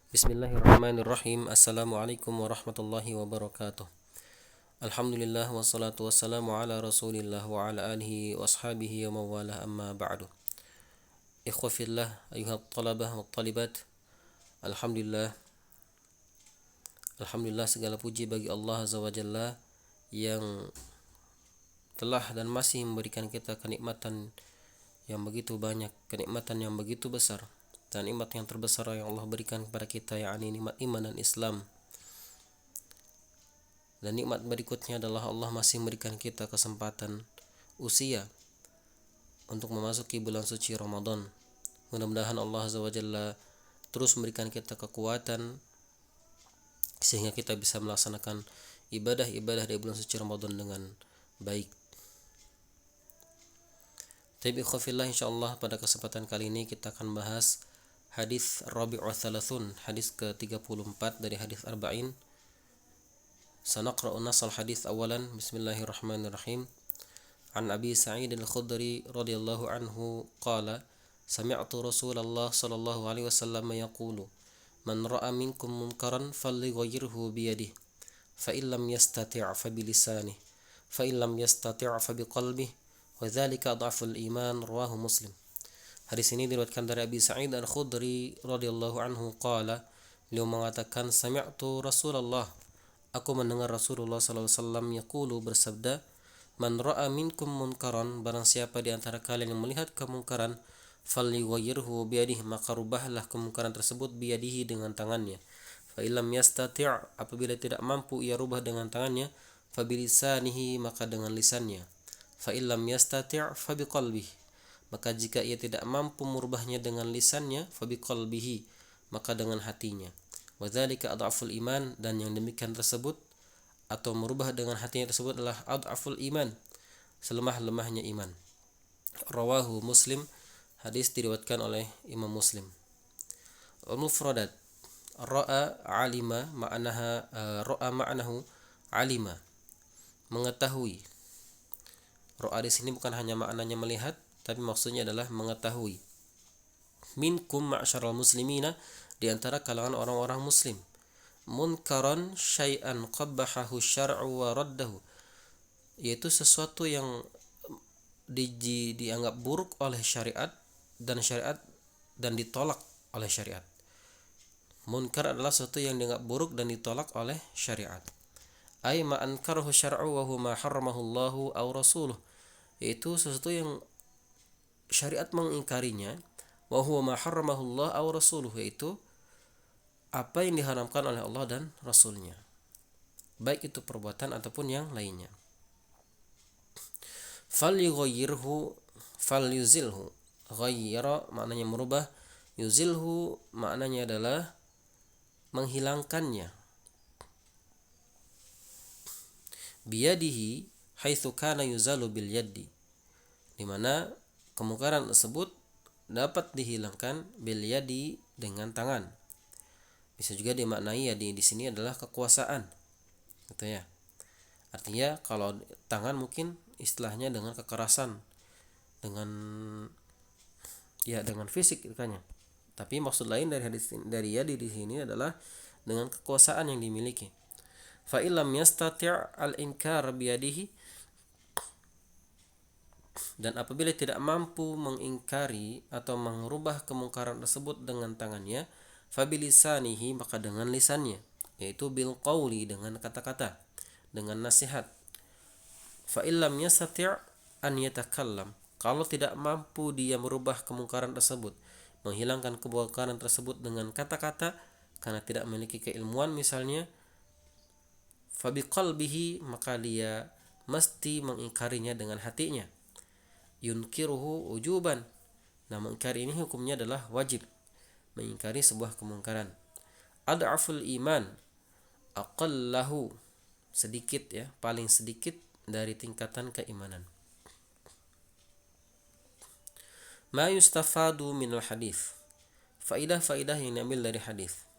Bismillahirrahmanirrahim. Assalamualaikum warahmatullahi wabarakatuh. Alhamdulillah wassalatu wassalamu ala rasulillah wa ala alihi wa ashabihi wa mawalah amma ba'du. Ikhwafillah ayuhat talabah wa talibat. Alhamdulillah Alhamdulillah segala puji bagi Allah Azza wa Jalla yang telah dan masih memberikan kita kenikmatan yang begitu banyak, kenikmatan yang begitu besar. Dan nikmat yang terbesar yang Allah berikan kepada kita, yakni nikmat iman dan Islam. Dan nikmat berikutnya adalah Allah masih memberikan kita kesempatan usia untuk memasuki bulan suci Ramadan. Mudah-mudahan Allah Azza wa Jalla terus memberikan kita kekuatan sehingga kita bisa melaksanakan ibadah-ibadah di bulan suci Ramadan dengan baik. Tapi khafillah, insyaallah pada kesempatan kali ini kita akan bahas hadis Rabi'u Thalathun, hadis ke-34 dari hadis Arba'in. Sanaqra'u nasal hadis awalan. Bismillahirrahmanirrahim. An Abi Sa'id al-Khudri radhiyallahu anhu qala sami'tu Rasulullah sallallahu alaihi wasallam yaqulu man ra'a minkum munkaran falyughayyirhu bi yadihi fa in lam yastati' fa bi lisanihi fa in lam yastati' fa bi qalbihi wa dzalika adhaful iman, rawahu Muslim. Hadis ini diriwayatkan dari Abi Sa'id al-Khudri radhiyallahu anhu qala, beliau mengatakan sami'tu Rasulullah, aku mendengar Rasulullah sallallahu alaihi wasallam yaqulu, bersabda, man ra'a minkum munkaran, barang siapa di antara kalian yang melihat kemungkaran, falyughayyirhu biyadihi, maka rubahlah kemungkaran tersebut biyadihi, dengan tangannya. Fa illam yastati', apabila tidak mampu ia rubah dengan tangannya, fa bilisanihi, maka dengan lisannya. Fa illam yastati' fa biqalbihi, maka jika ia tidak mampu merubahnya dengan lisannya, fa biqalbihi, maka dengan hatinya. Wa dzalika adhaful iman, dan yang demikian tersebut atau merubah dengan hatinya tersebut adalah adhaful iman, selemah-lemahnya iman. Rawahu Muslim, hadis diriwayatkan oleh Imam Muslim. Al-mufradat ra'a alima ma'naha, ra'a ma'nahu alima, mengetahui. Ra'a di sini bukan hanya maknanya melihat, tapi maksudnya adalah mengetahui. Minkum ma'syaral muslimina, di antara kalangan orang-orang muslim. Munkaran syai'an qabbahahu syar'u wa raddahu, yaitu sesuatu yang dianggap buruk oleh syariat dan ditolak oleh syariat. Munkar adalah sesuatu yang dianggap buruk dan ditolak oleh syariat. Ay ma ankarahu syar'u wa huwa ma harramahu Allahu aw rasuluh, yaitu sesuatu yang syariat mengingkarinya, wa huwa ma harramahu Allah aw rasuluh, yaitu apa yang diharamkan oleh Allah dan Rasulnya, baik itu perbuatan ataupun yang lainnya. Falyughayyirhu falyuzilhu, ghayyara maknanya merubah, yuzilhu maknanya adalah menghilangkannya. Biyadihi haitsu kana yuzalu bil yaddi, di mana kemungkaran tersebut dapat dihilangkan bil yadi, dengan tangan. Bisa juga dimaknai yadi di sini adalah kekuasaan, gitu ya. Artinya kalau tangan mungkin istilahnya dengan kekerasan, dengan fisik katanya. Tapi maksud lain dari yadi di sini adalah dengan kekuasaan yang dimiliki. Fa illam yastati' al-inkar bi yadihi, dan apabila tidak mampu mengingkari atau merubah kemungkaran tersebut dengan tangannya, fabilisanihi, maka dengan lisannya, yaitu bil qauli, dengan kata-kata, dengan nasihat. Fa illam yastati' an yatakallam, kalau tidak mampu dia merubah kemungkaran tersebut, menghilangkan kemungkaran tersebut dengan kata-kata karena tidak memiliki keilmuan misalnya, fa biqalbihi, maka dia mesti mengingkarinya dengan hatinya. Yunkiruhu ujuban, nah mengingkari ini hukumnya adalah wajib, mengingkari sebuah kemungkaran. Ad'aful iman, aqallahu, sedikit ya, paling sedikit dari tingkatan keimanan. Ma yustafadu minal hadis, faidah-faidah yang diambil dari hadis.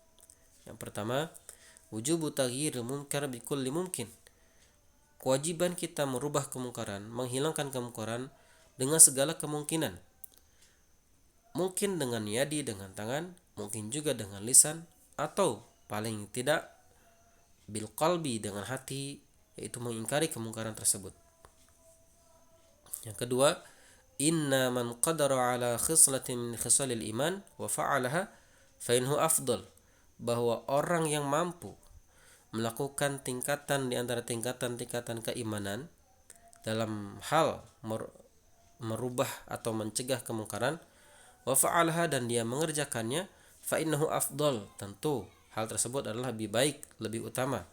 Yang pertama, wujubu taghyiril munkar bikulli mumkin, kewajiban kita merubah kemungkaran, menghilangkan kemungkaran dengan segala kemungkinan. Mungkin dengan yadi, dengan tangan, mungkin juga dengan lisan, atau paling tidak bil qalbi, dengan hati, yaitu mengingkari kemungkaran tersebut. Yang kedua, inna man qadara ala khislatin min khisalil iman wa fa'alaha fa innahu afdal, bahwa orang yang mampu melakukan tingkatan di antara tingkatan-tingkatan keimanan dalam hal merubah atau mencegah kemungkaran, wa fa'alaha, dan dia mengerjakannya, fa innahu afdal, tentu hal tersebut adalah lebih baik, lebih utama,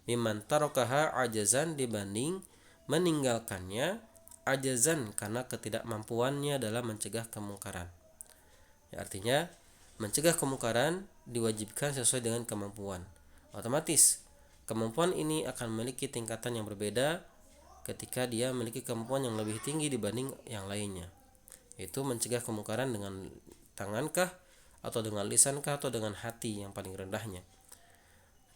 mimman tarakaha ajazan, dibanding meninggalkannya ajazan, karena ketidakmampuannya dalam mencegah kemungkaran. Ya, artinya mencegah kemungkaran diwajibkan sesuai dengan kemampuan. Otomatis kemampuan ini akan memiliki tingkatan yang berbeda ketika dia memiliki kemampuan yang lebih tinggi dibanding yang lainnya, yaitu mencegah kemungkaran dengan tangankah, atau dengan lisankah, atau dengan hati yang paling rendahnya.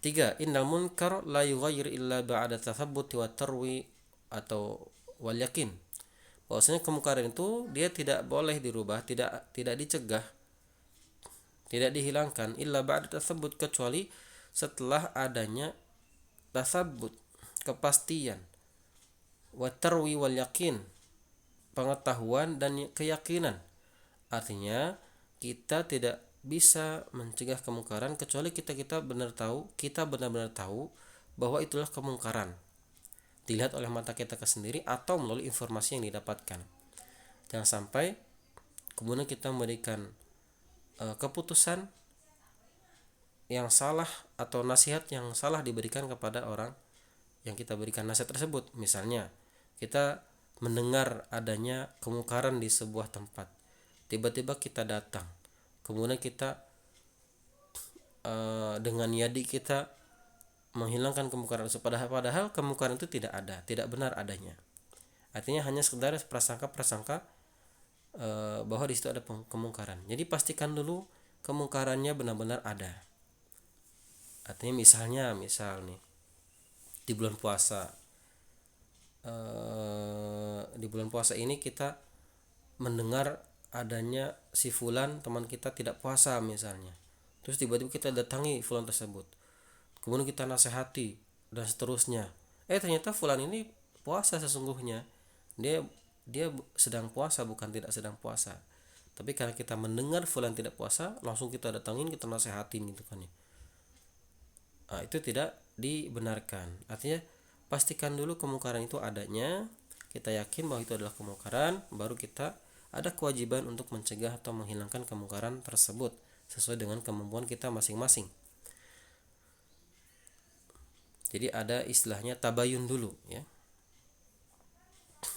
3. Innal munkar la yughayyir illa ba'da tathabbuti wa tarwi atau wal yakin. Bahwasanya kemungkaran itu dia tidak boleh dirubah, tidak dicegah, tidak dihilangkan, illa ba'da tatsabbut, kecuali setelah adanya tasabbut, kepastian, wa tarwi wal yakin, pengetahuan dan keyakinan. Artinya kita tidak bisa mencegah kemungkaran kecuali kita benar-benar tahu bahwa itulah kemungkaran, dilihat oleh mata kita sendiri atau melalui informasi yang didapatkan. Jangan sampai kemudian kita memberikan keputusan yang salah atau nasihat yang salah diberikan kepada orang yang kita berikan nasihat tersebut. Misalnya kita mendengar adanya kemungkaran di sebuah tempat, tiba-tiba kita datang, kemudian kita dengan yadi kita menghilangkan kemungkaran itu, padahal kemungkaran itu tidak ada, tidak benar adanya. Artinya hanya sekedar prasangka bahwa di situ ada kemungkaran. Jadi pastikan dulu kemungkarannya benar-benar ada. Artinya misal nih di bulan puasa, ini kita mendengar adanya si fulan teman kita tidak puasa misalnya, terus tiba-tiba kita datangi fulan tersebut, kemudian kita nasihati dan seterusnya. Ternyata fulan ini puasa sesungguhnya, dia sedang puasa, bukan tidak sedang puasa. Tapi karena kita mendengar fulan tidak puasa, langsung kita datangin, kita nasihatin gitu kan ya. Itu tidak dibenarkan. Artinya pastikan dulu kemungkaran itu adanya, kita yakin bahwa itu adalah kemungkaran, baru kita ada kewajiban untuk mencegah atau menghilangkan kemungkaran tersebut sesuai dengan kemampuan kita masing-masing. Jadi ada istilahnya tabayun dulu ya.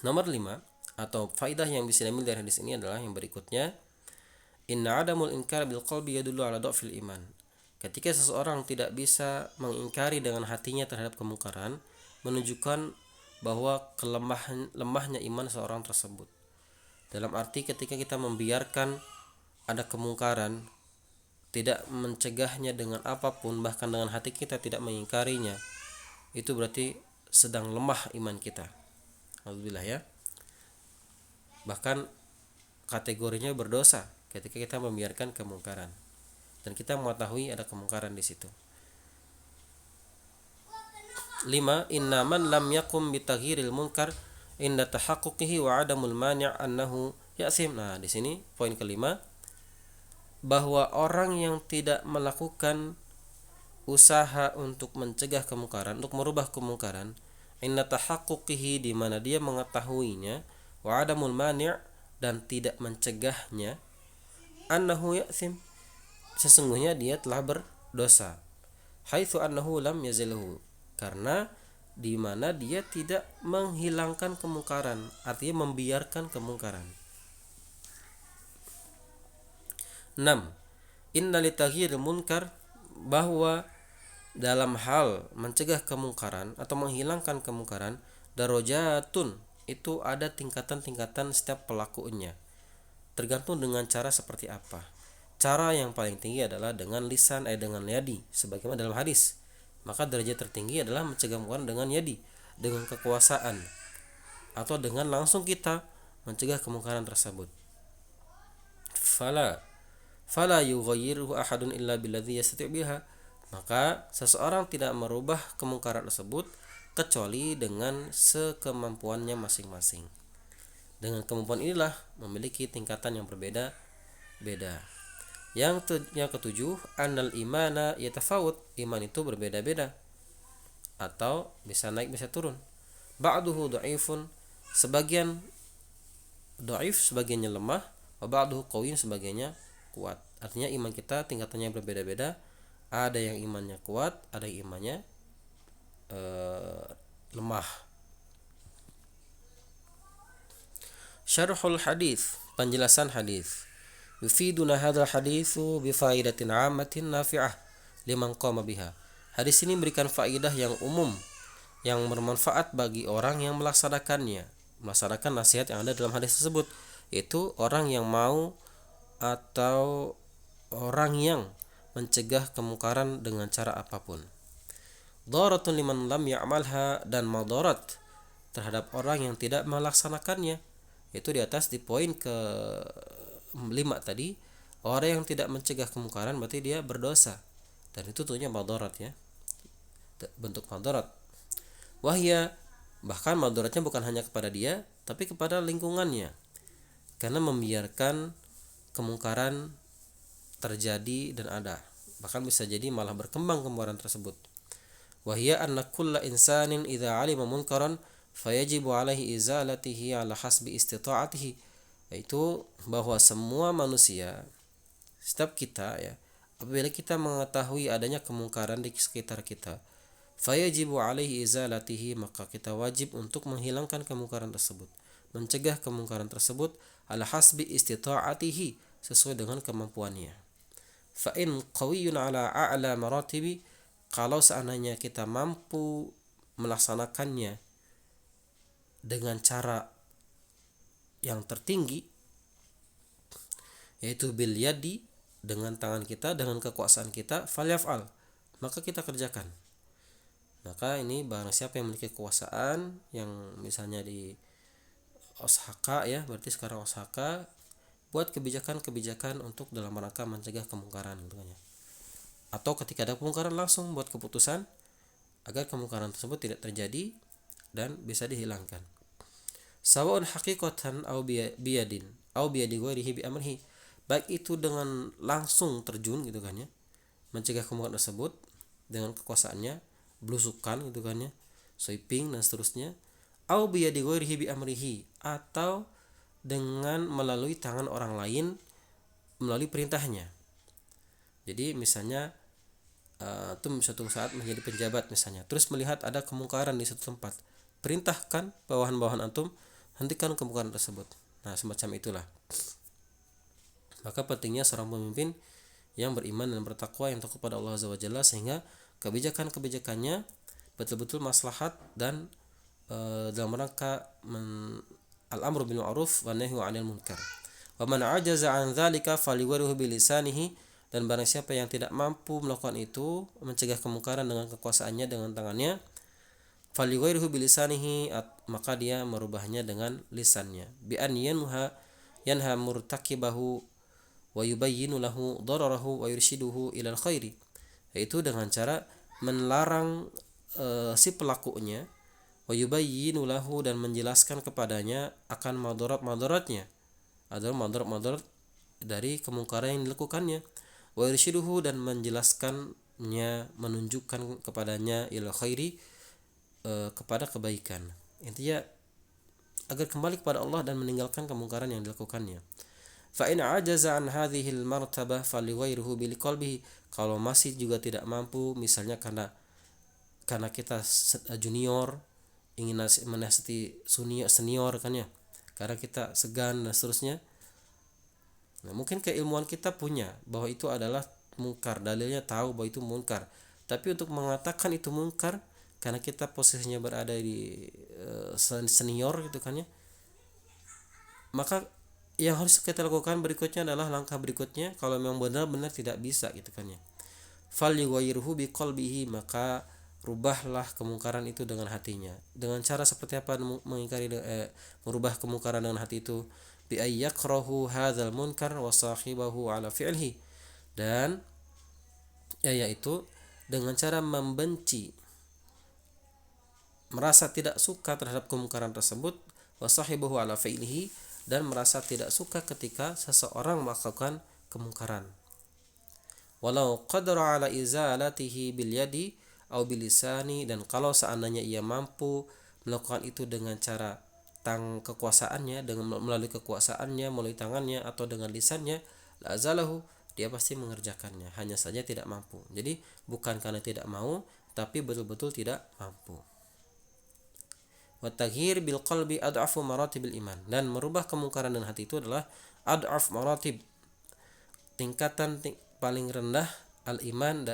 Nomor 5 atau faidah yang bisa diambil dari hadis ini adalah yang berikutnya. Inna adamul inkar bil qalbi yadullu ala dhafil iman. Ketika seseorang tidak bisa mengingkari dengan hatinya terhadap kemungkaran, menunjukkan bahwa lemahnya iman seorang tersebut. Dalam arti ketika kita membiarkan ada kemungkaran, tidak mencegahnya dengan apapun, bahkan dengan hati kita tidak mengingkarinya, itu berarti sedang lemah iman kita. Alhamdulillah ya. Bahkan kategorinya berdosa ketika kita membiarkan kemungkaran dan kita mengetahui ada kemungkaran di situ. 5. Innaman lam yakum bitaghyiril munkar inda tahaqquqihi wa adamul mani' annahu ya'sim. Nah, di sini poin kelima, bahwa orang yang tidak melakukan usaha untuk mencegah kemungkaran, untuk merubah kemungkaran, inda tahaqquqihi, di mana dia mengetahuinya, wa adamul mani' dan tidak mencegahnya, annahu ya'sim, sesungguhnya dia telah berdosa. Haitsu annahu lam yazilhu, karena di mana dia tidak menghilangkan kemungkaran, artinya membiarkan kemungkaran. 6. Inna litaghyiril munkar, bahwa dalam hal mencegah kemungkaran atau menghilangkan kemungkaran, darajatun, itu ada tingkatan-tingkatan setiap pelakunya, tergantung dengan cara seperti apa. Cara yang paling tinggi adalah dengan lisan, dengan yadi, sebagaimana dalam hadis. Maka derajat tertinggi adalah mencegah kemungkaran dengan yadi, dengan kekuasaan, atau dengan langsung kita mencegah kemungkaran tersebut. Fala fala yughayyiruhu ahadun illa billadzi yastati' biha. Maka seseorang tidak merubah kemungkaran tersebut kecuali dengan sekemampuannya masing-masing. Dengan kemampuan inilah memiliki tingkatan yang berbeda-beda. Yang ketujuh, annal imana yatafawut, iman itu berbeda-beda atau bisa naik bisa turun. Ba'duhu dhaifun, sebagian dhaif, sebagiannya lemah, wa ba'duhu qawiyyun, sebagiannya kuat. Artinya iman kita tingkatannya berbeda-beda. Ada yang imannya kuat, ada yang imannya lemah. Syarhul hadis, penjelasan hadis. Yufiduna hadzal haditsu bi faidatin 'ammatin nafi'ah liman qama biha. Hadis ini memberikan faidah yang umum yang bermanfaat bagi orang yang melaksanakannya, melaksanakan nasihat yang ada dalam hadis tersebut, yaitu orang yang mau atau orang yang mencegah kemungkaran dengan cara apapun. Dharatun liman lam ya'malha, dan madarat terhadap orang yang tidak melaksanakannya. Itu di atas di poin ke-5 tadi, orang yang tidak mencegah kemungkaran berarti dia berdosa, dan itu tentunya madarat ya, bentuk madarat. Wahya, bahkan madaratnya bukan hanya kepada dia tapi kepada lingkungannya, karena membiarkan kemungkaran terjadi dan ada, bahkan bisa jadi malah berkembang kemungkaran tersebut. Wahya anna kulla insanin idza 'alima munkaran fayajibu 'alaihi izalatihi 'ala hasbi istita'atihi, yaitu bahwa semua manusia, setiap kita ya, apabila kita mengetahui adanya kemungkaran di sekitar kita, fayajibu 'alaihi izalatihi, maka kita wajib untuk menghilangkan kemungkaran tersebut, mencegah kemungkaran tersebut, 'ala hasbi istita'atihi, sesuai dengan kemampuannya. Fa in qawiyyun 'ala a'la maratibi, kalau seandainya kita mampu melaksanakannya dengan cara yang tertinggi, yaitu bil yadi, dengan tangan kita, dengan kekuasaan kita, falyaf'al, maka kita kerjakan. Maka ini barang siapa yang memiliki kekuasaan, yang misalnya di Osaka ya, berarti sekarang Osaka buat kebijakan-kebijakan untuk dalam rangka mencegah kemungkaran gitu kan ya. Atau ketika ada kemungkaran langsung buat keputusan agar kemungkaran tersebut tidak terjadi dan bisa dihilangkan. Sawa'un haqiqatan aw biyadin aw biyadi ghairihi bi amrihi, baik itu dengan langsung terjun gitu kan ya, mencegah kemungkaran tersebut dengan kekuasaannya, belusukan gitu kan ya, sweeping dan seterusnya, aw biyadi ghairihi bi amrihi, atau dengan melalui tangan orang lain melalui perintahnya. Jadi misalnya suatu saat menjadi penjabat misalnya, terus melihat ada kemungkaran di suatu tempat, perintahkan bawahan-bawahan antum hentikan kemungkaran tersebut. Nah semacam itulah. Maka pentingnya seorang pemimpin yang beriman dan bertakwa, yang takut pada Allah Azza wa Jalla, sehingga kebijakan-kebijakannya betul-betul maslahat dan dalam rangka al-amru bil ma'ruf wa nahyu 'anil munkar. Wa man 'ajaza 'an dzalika falyughrihu bi lisanihi, dan barang siapa yang tidak mampu melakukan itu, mencegah kemungkaran dengan kekuasaannya, dengan tangannya, falyughrihu bi lisanihi, maka dia merubahnya dengan lisannya, bi an yanha murtakibahu wa yubayyinu lahu dararahu wa yurshiduhu ilal khairi, yaitu dengan cara melarang si pelakunya, wa yubayyinu lahu, dan menjelaskan kepadanya akan madarat-madaratnya, adalah madarat-madarat dari kemungkaran yang dilakukannya, wa yurshiduhu, dan menjelaskannya, menunjukkan kepadanya ilal khairi, kepada kebaikan. Intinya agar kembali kepada Allah dan meninggalkan kemungkaran yang dilakukannya. Fa in ajaza an hadhihi al martabah falyughayyiruhu bil qalbihi, kalau masih juga tidak mampu, misalnya karena kita junior ingin menasihati senior kan ya, karena kita segan dan seterusnya. Nah, mungkin keilmuan kita punya bahwa itu adalah munkar, dalilnya tahu bahwa itu munkar, tapi untuk mengatakan itu munkar karena kita posisinya berada di senior gitu kan ya, maka yang harus kita lakukan berikutnya adalah langkah berikutnya, kalau memang benar-benar tidak bisa gitu kan ya, fal yughayyiruhu biqalbihi, maka rubahlah kemungkaran itu dengan hatinya. Dengan cara seperti apa merubah kemungkaran dengan hati itu? bi ay yakrahu hadzal munkar wa sahibahu ala fi'lihi, dan yaitu dengan cara membenci, merasa tidak suka terhadap kemungkaran tersebut, wa sahibahu ala fi'lihi, dan merasa tidak suka ketika seseorang melakukan kemungkaran. Walau qadara ala izalatihi bil yadi au bil lisani, dan kalau seandainya ia mampu melakukan itu dengan cara kekuasaannya, dengan melalui kekuasaannya, melalui tangannya atau dengan lisannya, la azalahu, dia pasti mengerjakannya, hanya saja tidak mampu. Jadi bukan karena tidak mau, tapi betul-betul tidak mampu. Wa taghyir bil qalbi ad'afu maratibil iman, dan merubah kemungkaran dengan hati itu adalah ad'af maratib, tingkatan paling rendah al-iman,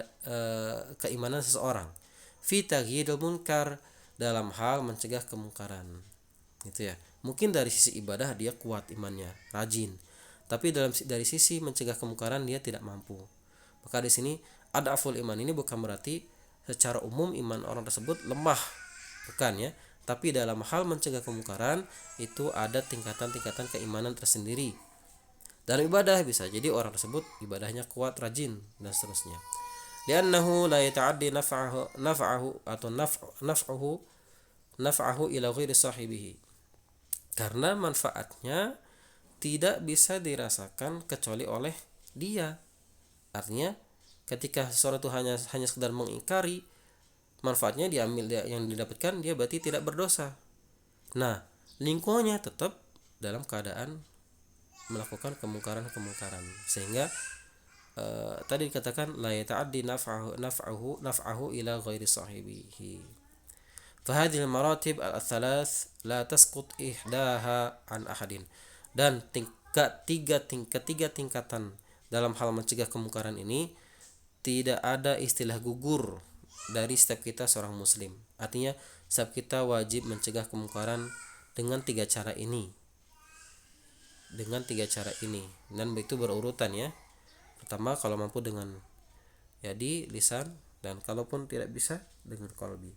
keimanan seseorang. Fi taghyiril munkar, dalam hal mencegah kemungkaran. Gitu ya. Mungkin dari sisi ibadah dia kuat imannya, rajin. Tapi dari sisi mencegah kemungkaran dia tidak mampu. Maka di sini ad'aful iman ini bukan berarti secara umum iman orang tersebut lemah. Bukan ya. Tapi dalam hal mencegah kemungkaran itu ada tingkatan-tingkatan keimanan tersendiri. Dalam ibadah bisa jadi orang tersebut ibadahnya kuat, rajin, dan seterusnya. Li'annahu la yata'addi naf'ahu atau naf'ahu ila ghairi sahibihi. Karena manfaatnya tidak bisa dirasakan kecuali oleh dia. Artinya ketika seseorang itu hanya sekedar mengingkari, manfaatnya diambil, yang didapatkan dia berarti tidak berdosa. Nah, lingkungannya tetap dalam keadaan melakukan kemungkaran, sehingga tadi dikatakan la yata'addi naf'ahu ila ghairi sahibihi. Fahadhil maratib al-thalath la tasqut ihdaha an ahadin. Dan ketiga tingkatan dalam hal mencegah kemungkaran ini tidak ada istilah gugur dari setiap kita seorang muslim. Artinya setiap kita wajib mencegah kemungkaran dengan tiga cara ini. Dan itu berurutan ya. Pertama kalau mampu dengan yadi, lisan, dan kalaupun tidak bisa dengan qalbi.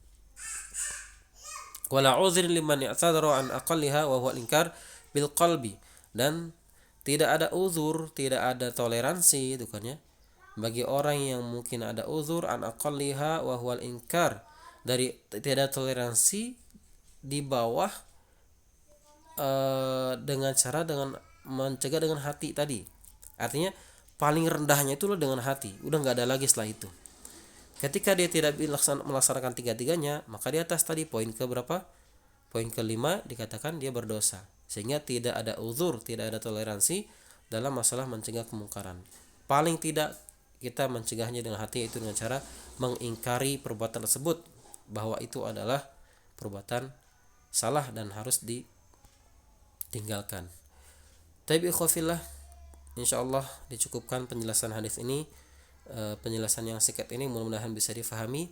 Wala uzrin liman ya'tadharu an aqalliha wa huwa al-inkar bil qalbi, dan tidak ada uzur, tidak ada toleransi itu kan ya, bagi orang yang mungkin ada uzur an aqalliha wa huwa al-inkar, dari tidak ada toleransi di bawah dengan mencegah dengan hati tadi. Artinya paling rendahnya itu dengan hati, udah nggak ada lagi setelah itu. Ketika dia tidak melaksanakan tiga-tiganya, maka di atas tadi poin ke berapa? Poin kelima dikatakan dia berdosa. Sehingga tidak ada uzur, tidak ada toleransi dalam masalah mencegah kemungkaran. Paling tidak kita mencegahnya dengan hati, yaitu dengan cara mengingkari perbuatan tersebut, bahwa itu adalah perbuatan salah dan harus ditinggalkan. Tapi ikhwafillah, insyaallah dicukupkan penjelasan hadis ini. Penjelasan yang singkat ini mudah-mudahan bisa difahami.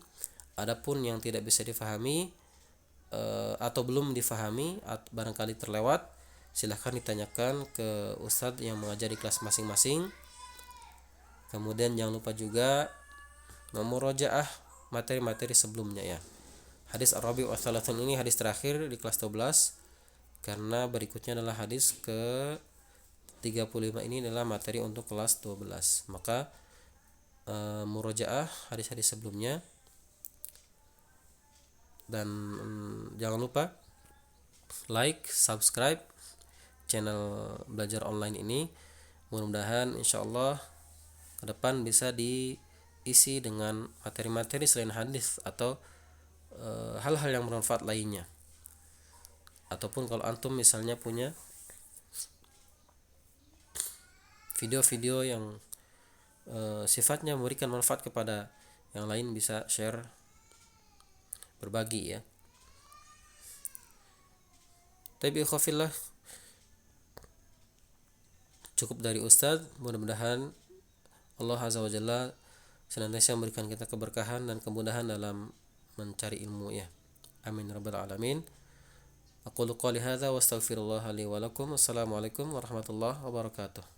Adapun yang tidak bisa difahami atau belum difahami, barangkali terlewat, silahkan ditanyakan ke ustadz yang mengajar di kelas masing-masing. Kemudian jangan lupa juga memurojaah materi-materi sebelumnya ya. Hadis Ar-Rabi' wa Thalathun ini hadis terakhir di kelas 12, karena berikutnya adalah hadis ke 35 ini adalah materi untuk kelas 12. Maka murojaah hadis-hadis sebelumnya, dan jangan lupa like, subscribe channel belajar online ini. Mudah-mudahan insyaallah ke depan bisa diisi dengan materi-materi selain hadis atau hal-hal yang bermanfaat lainnya. Ataupun kalau antum misalnya punya video-video yang sifatnya memberikan manfaat kepada yang lain, bisa share, berbagi ya. Tapi ikhwafillah, cukup dari Ustadz. Mudah-mudahan Allah Azza wa Jalla senantiasa memberikan kita keberkahan dan kemudahan dalam mencari ilmu ya. Amin rabbal alamin. Aqulu qouli hadza wa astaghfirullah li wa lakum. Assalamualaikum warahmatullahi wabarakatuh.